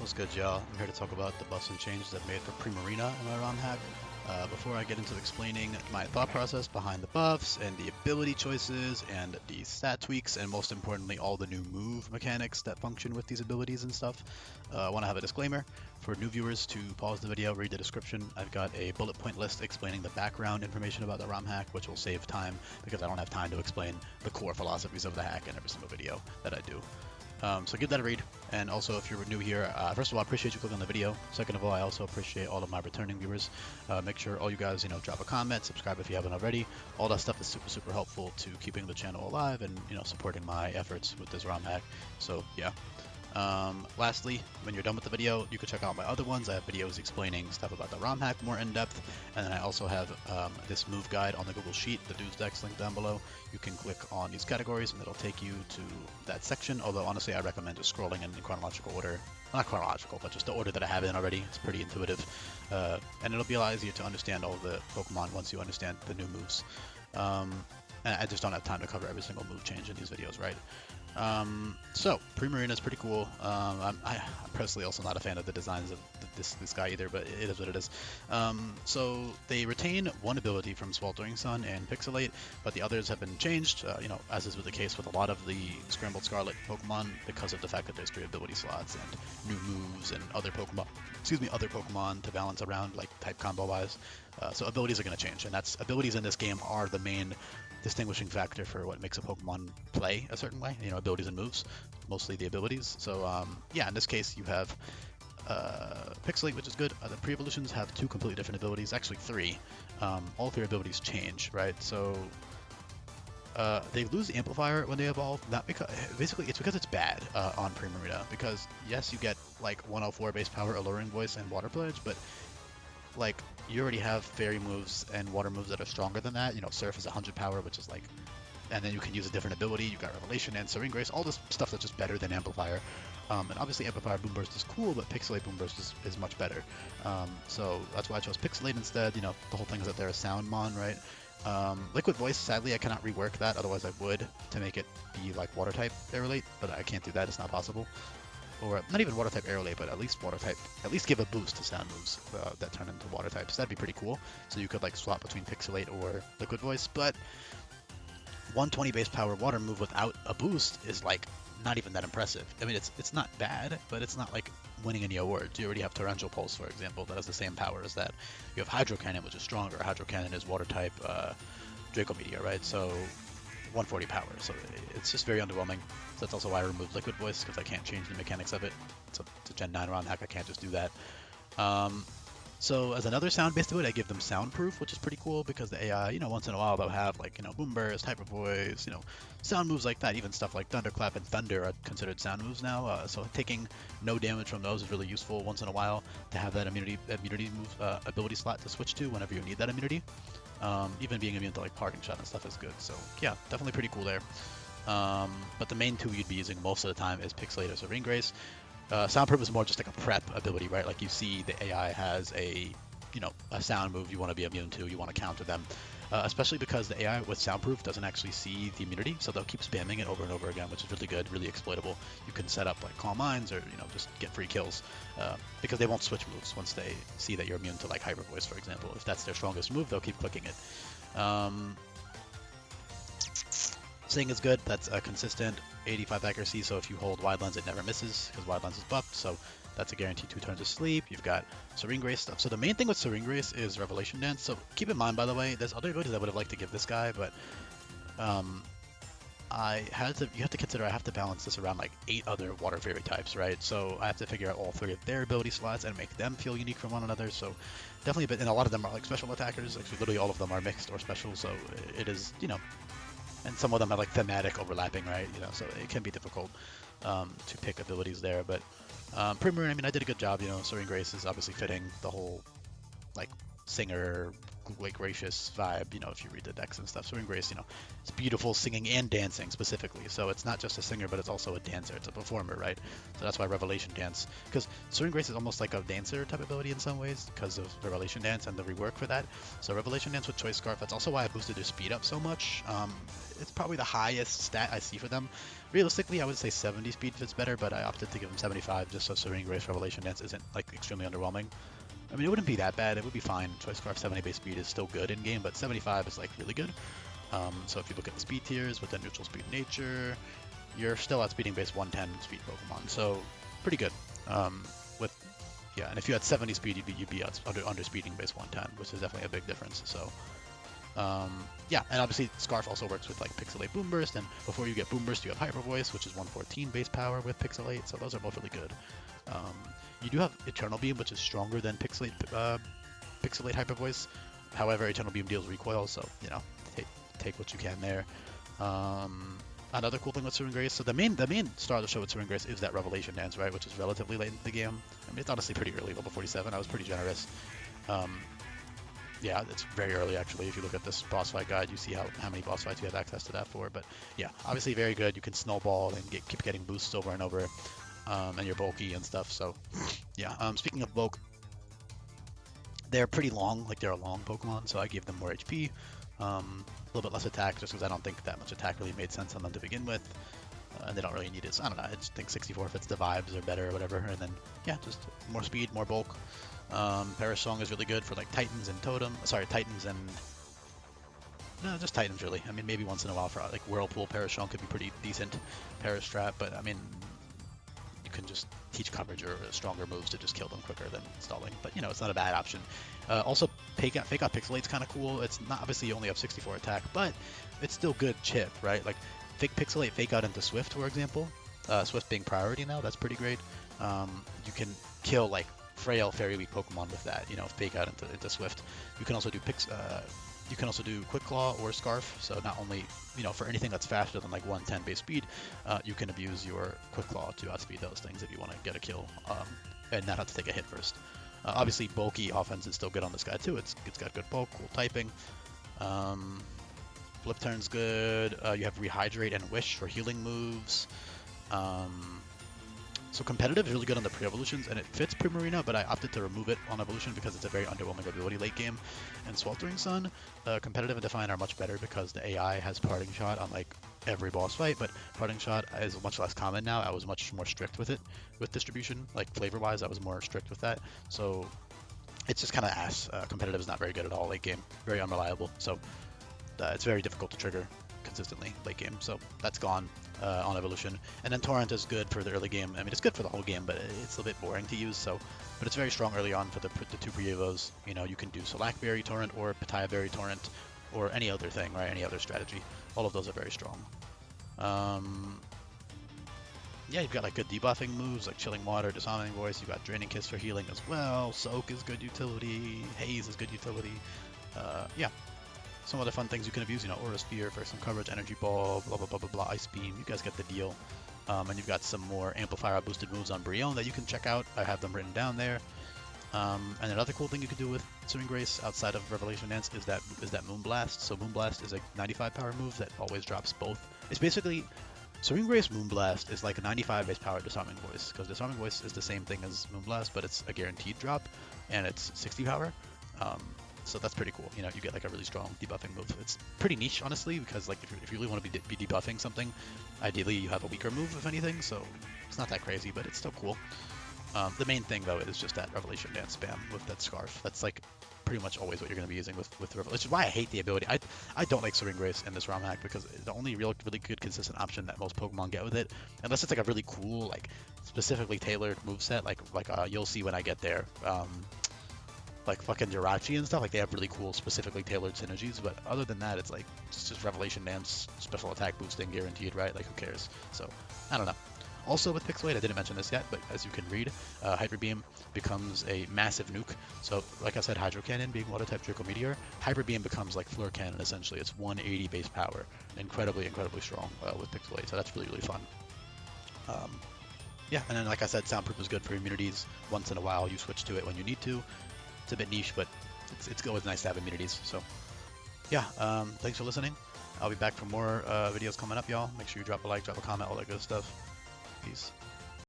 What's good, y'all? I'm here to talk about the buffs and changes I've made for Primarina in my ROM hack. Before I get into explaining my thought process behind the buffs and the ability choices and the stat tweaks and most importantly all the new move mechanics that function with these abilities and stuff, I want to have a disclaimer for new viewers to pause the video, read the description. I've got a bullet point list explaining the background information about the ROM hack, which will save time because I don't have time to explain the core philosophies of the hack in every single video that I do. So give that a read. And also, if you're new here, first of all, I appreciate you clicking on the video. Second of all, I also appreciate all of my returning viewers. Make sure all you guys, drop a comment, subscribe if you haven't already. All that stuff is super, super helpful to keeping the channel alive and, supporting my efforts with this ROM hack. So, yeah. Lastly, when you're done with the video, you can check out my other ones. I have videos explaining stuff about the ROM hack more in depth, and then I also have this move guide on the Google Sheet, the dudes decks link down below. You can click on these categories and it'll take you to that section, although honestly I recommend just scrolling in chronological order. Not chronological, but just the order that I have it in already. It's pretty intuitive, and it'll be a lot easier to understand all the Pokemon once you understand the new moves. And I just don't have time to cover every single move change in these videos, right? So Primarina is pretty cool. I'm personally also not a fan of the designs of this guy either, but it is what it is. So they retain one ability from Sweltering Sun and Pixelate, but the others have been changed, as is the case with a lot of the Scrambled Scarlet Pokemon, because of the fact that there's 3 ability slots and new moves and other Pokemon to balance around, like type combo wise. So abilities are going to change, and abilities in this game are the main distinguishing factor for what makes a Pokemon play a certain way, abilities and moves, mostly the abilities. So yeah, in this case you have Pixelate, which is good. The pre-evolutions have 2 completely different abilities, actually 3. All 3 abilities change, right? So they lose the amplifier when they evolve, not because basically it's because it's bad on Primarina, because yes, you get like 104 base power, Alluring Voice, and Water Pledge, but like you already have fairy moves and water moves that are stronger than that. Surf is 100 power, which is like, and then you can use a different ability. You got Revelation and Serene Grace, all this stuff that's just better than Amplifier. And obviously Amplifier Boom Burst is cool, but Pixelate Boom Burst is much better. So that's why I chose Pixelate instead. The whole thing is that they're a sound mon, right? Liquid Voice, sadly I cannot rework that, otherwise I would, to make it be like water type Aerolate, but I can't do that, it's not possible. Or not even water type Aerolate, but at least water type, at least give a boost to sound moves that turn into water types. That'd be pretty cool. So you could like swap between Pixelate or Liquid Voice, but 120 base power water move without a boost is like not even that impressive. I mean, it's not bad, but it's not like winning any awards. You already have Torrential Pulse, for example, that has the same power as that. You have Hydro Cannon, which is stronger. Hydro Cannon is water type Draco Meteor, right? So 140 power, so it's just very underwhelming. So that's also why I removed Liquid Voice, because I can't change the mechanics of it. It's a Gen 9 ROM hack, I can't just do that. So as another sound-based ability, I give them Soundproof, which is pretty cool, because the AI, once in a while they'll have like, Boom Burst, Hyper Voice, sound moves like that. Even stuff like Thunderclap and Thunder are considered sound moves now. So taking no damage from those is really useful once in a while to have that immunity move ability slot to switch to whenever you need that immunity. Even being immune to like Parking Shot and stuff is good. So yeah, definitely pretty cool there. But the main 2 you'd be using most of the time is Pixelate or Serene Grace. Soundproof is more just like a prep ability, right? Like you see the AI has a sound move you want to be immune to, you want to counter them. Especially because the AI with Soundproof doesn't actually see the immunity, so they'll keep spamming it over and over again, which is really good, really exploitable. You can set up like Calm Minds or just get free kills, because they won't switch moves once they see that you're immune to like Hyper Voice, for example. If that's their strongest move, they'll keep clicking it. Sing is good, that's a consistent 85 accuracy, so if you hold Wide Lens it never misses, because Wide Lens is buffed, so that's a guaranteed 2 turns of sleep. You've got Serene Grace stuff. So the main thing with Serene Grace is Revelation Dance. So keep in mind, by the way, there's other abilities I would have liked to give this guy, but you have to consider I have to balance this around like 8 other Water Fairy types, right? So I have to figure out all 3 of their ability slots and make them feel unique from one another. So definitely a bit, and a lot of them are like special attackers. Actually, literally all of them are mixed or special. So it is, and some of them have like thematic overlapping, right? So it can be difficult to pick abilities there. But Primarina, I mean, I did a good job. Serene Grace is obviously fitting the whole like singer like gracious vibe, you know, if you read the decks and stuff. Soaring Grace, you know, it's beautiful singing and dancing specifically. So it's not just a singer, but it's also a dancer. It's a performer, right? So that's why Revelation Dance, because Soaring Grace is almost like a dancer type ability in some ways because of Revelation Dance and the rework for that. So Revelation Dance with Choice Scarf, that's also why I boosted their speed up so much. It's probably the highest stat I see for them. Realistically, I would say 70 speed fits better, but I opted to give them 75 just so Serene Grace Revelation Dance isn't like extremely underwhelming. I mean, it wouldn't be that bad. It would be fine. Choice Scarf 70 base speed is still good in game, but 75 is like really good. So if you look at the speed tiers with the neutral speed nature, you're still outspeeding base 110 speed Pokemon. So pretty good. And if you had 70 speed, you'd be under speeding base 110, which is definitely a big difference. So and obviously Scarf also works with like Pixelate Boom Burst, and before you get Boom Burst, you have Hyper Voice, which is 114 base power with Pixelate. So those are both really good. You do have Eternal Beam, which is stronger than Pixelate Hyper Voice. However, Eternal Beam deals recoil, so you know, take what you can there. Another cool thing with Soaring Grace, so the main star of the show with Soaring Grace is that Revelation Dance, right, which is relatively late in the game. I mean, it's honestly pretty early, level 47. I was pretty generous. Yeah, it's very early actually. If you look at this boss fight guide, you see how many boss fights you have access to that for. But yeah, obviously very good. You can snowball and keep getting boosts over and over, and you're bulky and stuff. So yeah. Speaking of bulk, they're pretty long. Like they're a long Pokemon, so I give them more HP, a little bit less attack, just because I don't think that much attack really made sense on them to begin with. And they don't really need it. So I don't know. I just think 64 fits the vibes are better or whatever. And then yeah, just more speed, more bulk. Parasong is really good for like Titans and Titans and no, just Titans really. I mean, maybe once in a while for like Whirlpool, Parasong could be pretty decent. Parastrap, but I mean, you can just teach coverage or stronger moves to just kill them quicker than stalling. But you know, it's not a bad option. Also, Fake Out Pixelate's kind of cool. It's not obviously you only have 64 attack, but it's still good chip, right? Like Fake Pixelate, Fake Out into Swift, for example. Swift being priority now, that's pretty great. You can kill like frail fairy weak Pokemon with that, you know, Fake Out into Swift. You can also do Quick Claw or Scarf. So not only, you know, for anything that's faster than like 110 base speed, you can abuse your Quick Claw to outspeed those things if you want to get a kill and not have to take a hit first. Obviously, bulky offense is still good on this guy too. It's got good bulk, cool typing. Flip Turn's good. You have Rehydrate and Wish for healing moves. So competitive is really good on the pre-evolutions, and it fits Primarina, but I opted to remove it on evolution because it's a very underwhelming ability late game. And Sweltering Sun, competitive and Defiant are much better because the AI has Parting Shot on like every boss fight, but Parting Shot is much less common now. I was much more strict with it, with distribution, like flavor-wise, I was more strict with that. So it's just kind of ass. Competitive is not very good at all late game, very unreliable. So it's very difficult to trigger consistently late game, so that's gone on evolution. And then Torrent is good for the early game. I mean, it's good for the whole game, but it's a bit boring to use. So, but it's very strong early on for the two pre-evos. You know, you can do Selacberry Torrent or Pitaya Berry Torrent or any other thing, right? Any other strategy. All of those are very strong. Yeah, you've got like good debuffing moves like Chilling Water, Disarming Voice. You've got Draining Kiss for healing as well. Soak is good utility. Haze is good utility. Yeah. Some other fun things you can abuse, you know, Aura Sphere for some coverage, Energy Ball, blah, blah, blah, blah, blah, Ice Beam. You guys get the deal. And you've got some more Amplifier boosted moves on Brion that you can check out. I have them written down there. And another cool thing you can do with Soaring Grace outside of Revelation Dance is that Moonblast. So Moonblast is a 95 power move that always drops both. It's basically, Soaring Grace Moonblast is like a 95 base power Disarming Voice, because Disarming Voice is the same thing as Moonblast, but it's a guaranteed drop, and it's 60 power. So that's pretty cool. You know, you get like a really strong debuffing move. It's pretty niche, honestly, because like if you really want to be debuffing something, ideally you have a weaker move, if anything. So it's not that crazy, but it's still cool. The main thing though is just that Revelation Dance spam with that Scarf. That's like pretty much always what you're going to be using with Revelation. Which is why I hate the ability. I don't like Soaring Grace in this ROM hack because the only really good consistent option that most Pokemon get with it, unless it's like a really cool, like specifically tailored moveset, like you'll see when I get there. Like fucking Jirachi and stuff, like they have really cool, specifically tailored synergies, but other than that, it's like it's just Revelation Dance, special attack boosting guaranteed, right? Like who cares? So I don't know. Also with Pixelate, I didn't mention this yet, but as you can read, Hyper Beam becomes a massive nuke. So like I said, Hydro Cannon being Water type Draco Meteor, Hyper Beam becomes like Fleur Cannon essentially. It's 180 base power, incredibly strong with Pixelate. So that's really fun. Yeah, and then like I said, Soundproof is good for immunities. Once in a while, you switch to it when you need to. It's a bit niche, but it's always nice to have immunities. So yeah, thanks for listening. I'll be back for more videos coming up, y'all. Make sure you drop a like, drop a comment, all that good stuff. Peace.